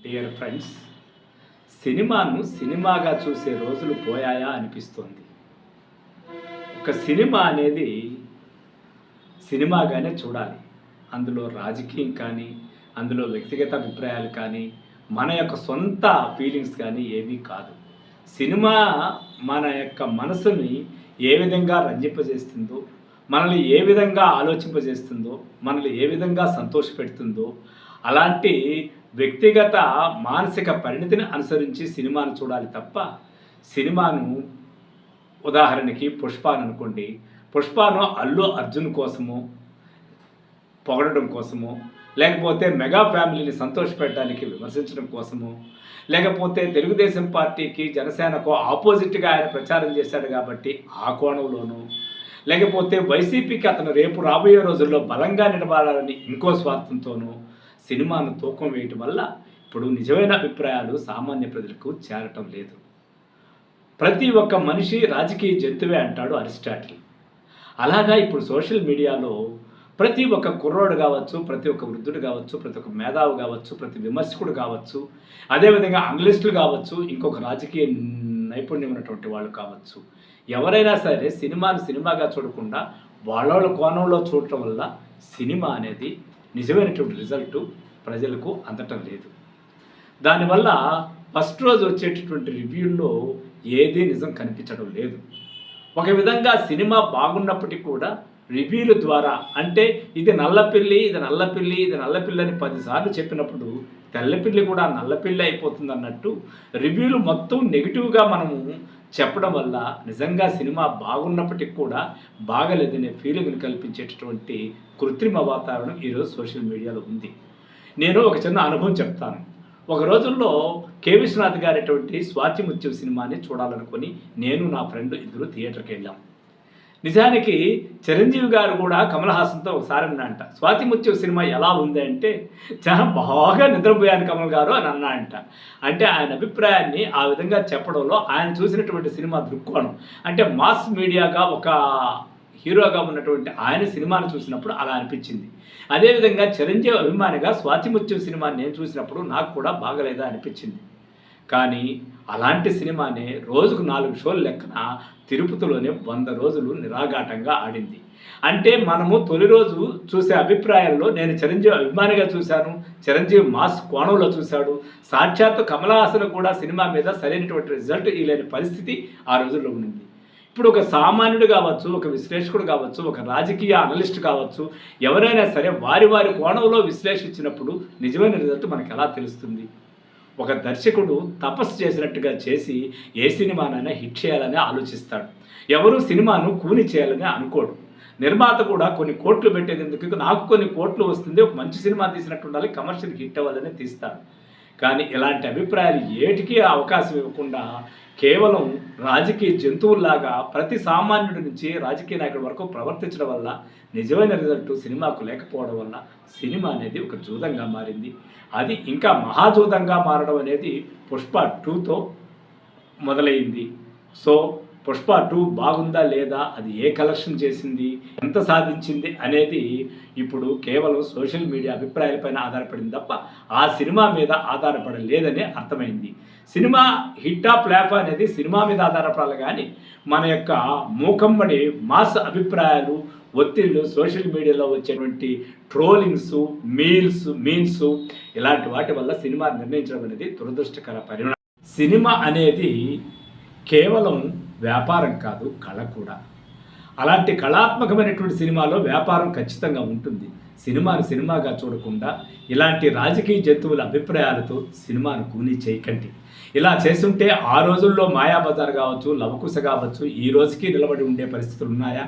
Dear friends, సినిమాను సినిమాగా చూసే రోజులు పోయాయా అనిపిస్తోంది. ఒక సినిమా అనేది సినిమాగానే చూడాలి. అందులో రాజకీయం కానీ, అందులో వ్యక్తిగత అభిప్రాయాలు కానీ, మన యొక్క సొంత ఫీలింగ్స్ కానీ ఏమీ కాదు. సినిమా మన యొక్క మనసుని ఏ విధంగా రంజింపజేస్తుందో, మనల్ని ఏ విధంగా ఆలోచింపజేస్తుందో, మనల్ని ఏ విధంగా సంతోషపెడుతుందో, అలాంటి వ్యక్తిగత మానసిక పరిణితిని అనుసరించి సినిమాను చూడాలి తప్ప, సినిమాను ఉదాహరణకి 'పుష్ప' అనుకోండి. 'పుష్పను' అల్లు అర్జున్ కోసమో, పొగడడం కోసమో, లేకపోతే మెగా ఫ్యామిలీని సంతోషపెట్టడానికి విమర్శించడం కోసమో, లేకపోతే తెలుగుదేశం పార్టీకి, జనసేనకు ఆపోజిట్గా ఆయన ప్రచారం చేశాడు కాబట్టి ఆ కోణంలోనూ, లేకపోతే వైసీపీకి అతను రేపు రాబోయే రోజుల్లో బలంగా నిలబడాలని ఇంకో స్వార్థంతోనూ సినిమాను తూకం వేయటం వల్ల ఇప్పుడు నిజమైన అభిప్రాయాలు సామాన్య ప్రజలకు చేరటం లేదు. ప్రతి ఒక్క మనిషి రాజకీయ జంతువే అంటాడు అరిస్టాటిల్. అలాగా ఇప్పుడు సోషల్ మీడియాలో ప్రతి ఒక్క కుర్రోడు కావచ్చు, ప్రతి ఒక్క వృద్ధుడు కావచ్చు, ప్రతి ఒక్క మేధావి కావచ్చు, ప్రతి విమర్శకుడు కావచ్చు, అదేవిధంగా అనలిస్టులు కావచ్చు, ఇంకొక రాజకీయ నైపుణ్యం ఉన్నటువంటి వాళ్ళు కావచ్చు, ఎవరైనా సరే సినిమాను సినిమాగా చూడకుండా వాళ్ళ కోణంలో చూడటం వల్ల సినిమా అనేది నిజమైనటువంటి రిజల్ట్ ప్రజలకు అందటం లేదు. దానివల్ల ఫస్ట్ రోజు వచ్చేటటువంటి రివ్యూల్లో ఏదీ నిజం కనిపించడం లేదు. ఒక విధంగా సినిమా బాగున్నప్పటికీ కూడా రివ్యూల ద్వారా, అంటే ఇది నల్లపిల్లి, ఇది నల్లపిల్లి, ఇది నల్లపిల్లి అని 10 సార్లు చెప్పినప్పుడు తెల్లపిల్లి కూడా నల్లపిల్లి అయిపోతుంది అన్నట్టు రివ్యూలు మొత్తం నెగిటివ్గా మనము చెప్పడం వల్ల నిజంగా సినిమా బాగున్నప్పటికీ కూడా బాగలేదనే ఫీలింగ్ని కల్పించేటటువంటి కృత్రిమ వాతావరణం ఈరోజు సోషల్ మీడియాలో ఉంది. నేను ఒక చిన్న అనుభవం చెప్తాను. ఒక రోజుల్లో కె. విశ్వనాథ్ గారి 'స్వాతి ముత్యం' సినిమాని చూడాలనుకొని నేను నా ఫ్రెండ్ ఇద్దరు థియేటర్కి వెళ్ళాం. నిజానికి చిరంజీవి గారు కూడా కమల్ హాసన్తో ఒకసారి అన్నాంట, 'స్వాతి ముత్యం' సినిమా ఎలా ఉంది అంటే, చాలా బాగా నిద్రపోయాను కమల్ గారు అని అన్నాంట. అంటే ఆయన అభిప్రాయాన్ని ఆ విధంగా చెప్పడంలో ఆయన చూసినటువంటి సినిమా దృక్కోణం, అంటే మాస్ మీడియాగా ఒక హీరోగా ఉన్నటువంటి ఆయన సినిమాను చూసినప్పుడు అలా అనిపించింది. అదేవిధంగా చిరంజీవి అభిమానిగా 'స్వాతి ముత్యం' సినిమాని నేను చూసినప్పుడు నాకు కూడా బాగలేదా అనిపించింది. కానీ అలాంటి సినిమానే రోజుకు 4 షోలు లెక్కన తిరుపతిలోనే 100 రోజులు నిరాఘాటంగా ఆడింది. అంటే మనము తొలి రోజు చూసే అభిప్రాయాల్లో నేను చిరంజీవి అభిమానిగా చూశాను, చిరంజీవి మాస్ కోణంలో చూశాడు, సాక్షాత్తు కమల్ హాసన్ కూడా సినిమా మీద సరైనటువంటి రిజల్ట్ ఇవ్వలేని పరిస్థితి ఆ రోజుల్లో ఉంది. ఇప్పుడు ఒక సామాన్యుడు కావచ్చు, ఒక విశ్లేషకుడు కావచ్చు, ఒక రాజకీయ అనలిస్ట్ కావచ్చు, ఎవరైనా సరే వారి వారి కోణంలో విశ్లేషించినప్పుడు నిజమైన రిజల్ట్ మనకు ఎలా తెలుస్తుంది? ఒక దర్శకుడు తపస్సు చేసినట్టుగా చేసి ఏ సినిమానైనా హిట్ చేయాలని ఆలోచిస్తాడు. ఎవరు సినిమాను కూని చేయాలని అనుకోడు. నిర్మాత కూడా కొన్ని కోట్లు పెట్టేది ఎందుకు, నాకు కొన్ని కోట్లు వస్తుంది, ఒక మంచి సినిమా తీసినట్టు ఉండాలి, కమర్షియల్ హిట్ అవ్వాలని తీస్తాడు. కానీ ఇలాంటి అభిప్రాయాలు ఏటికి అవకాశం ఇవ్వకుండా కేవలం రాజకీయ జంతువుల్లాగా ప్రతి సామాన్యుడి నుంచి రాజకీయ నాయకుడి వరకు ప్రవర్తించడం వల్ల నిజమైన రిజల్ట్ సినిమాకు లేకపోవడం వల్ల సినిమా అనేది ఒక జూదంగా మారింది. అది ఇంకా మహాజూదంగా మారడం అనేది 'పుష్ప 2'తో మొదలైంది. సో 'పుష్ప 2' బాగుందా లేదా, అది ఏ కలెక్షన్ చేసింది, ఎంత సాధించింది అనేది ఇప్పుడు కేవలం సోషల్ మీడియా అభిప్రాయాలపైన ఆధారపడింది తప్ప ఆ సినిమా మీద ఆధారపడలేదని అర్థమైంది. సినిమా హిట్ ఆఫ్ ఫ్లాప్ అనేది సినిమా మీద ఆధారపడాలి కానీ మన యొక్క మూకమ్మడి మాస్ అభిప్రాయాలు, ఒత్తిళ్ళు, సోషల్ మీడియాలో వచ్చేటువంటి ట్రోలింగ్స్, మీమ్స్ ఇలాంటి వాటి వల్ల సినిమా నిర్ణయించడం అనేది దురదృష్టకర పరిణామం. సినిమా అనేది కేవలం వ్యాపారం కాదు, కళ కూడా. అలాంటి కళాత్మకమైనటువంటి సినిమాలో వ్యాపారం ఖచ్చితంగా ఉంటుంది. సినిమాను సినిమాగా చూడకుండా ఇలాంటి రాజకీయ జంతువుల అభిప్రాయాలతో సినిమాను కూనీ చేయకండి. ఇలా చేస్తుంటే ఆ రోజుల్లో మాయాబజార్ కావచ్చు, లవకుశ కావచ్చు, ఈ రోజుకి నిలబడి ఉండే పరిస్థితులు ఉన్నాయా?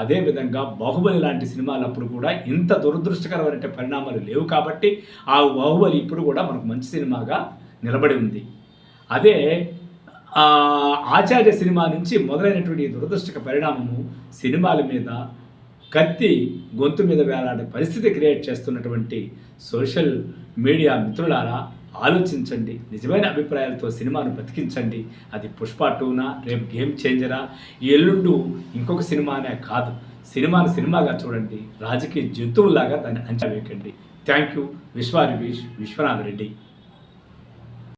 అదేవిధంగా 'బాహుబలి' లాంటి సినిమాలప్పుడు కూడా ఇంత దురదృష్టకరమైన పరిణామాలు లేవు కాబట్టి ఆ 'బాహుబలి' ఇప్పుడు కూడా మనకు మంచి సినిమాగా నిలబడి ఉంది. అదే 'ఆచార్య' సినిమా నుంచి మొదలైనటువంటి దురదృష్టక పరిణామము సినిమాల మీద కత్తి గొంతు మీద వేలాడే పరిస్థితి క్రియేట్ చేస్తున్నటువంటి సోషల్ మీడియా మిత్రులారా, ఆలోచించండి. నిజమైన అభిప్రాయాలతో సినిమాను బతికించండి. అది 'పుష్ప 2'నా, రేపు 'గేమ్ చేంజరా', ఎల్లుండు ఇంకొక సినిమానే కాదు. సినిమాను సినిమాగా చూడండి. రాజకీయ జంతువులాగా దాన్ని అంచనా వేయకండి. Thank you. విశ్వనాథ్ రెడ్డి.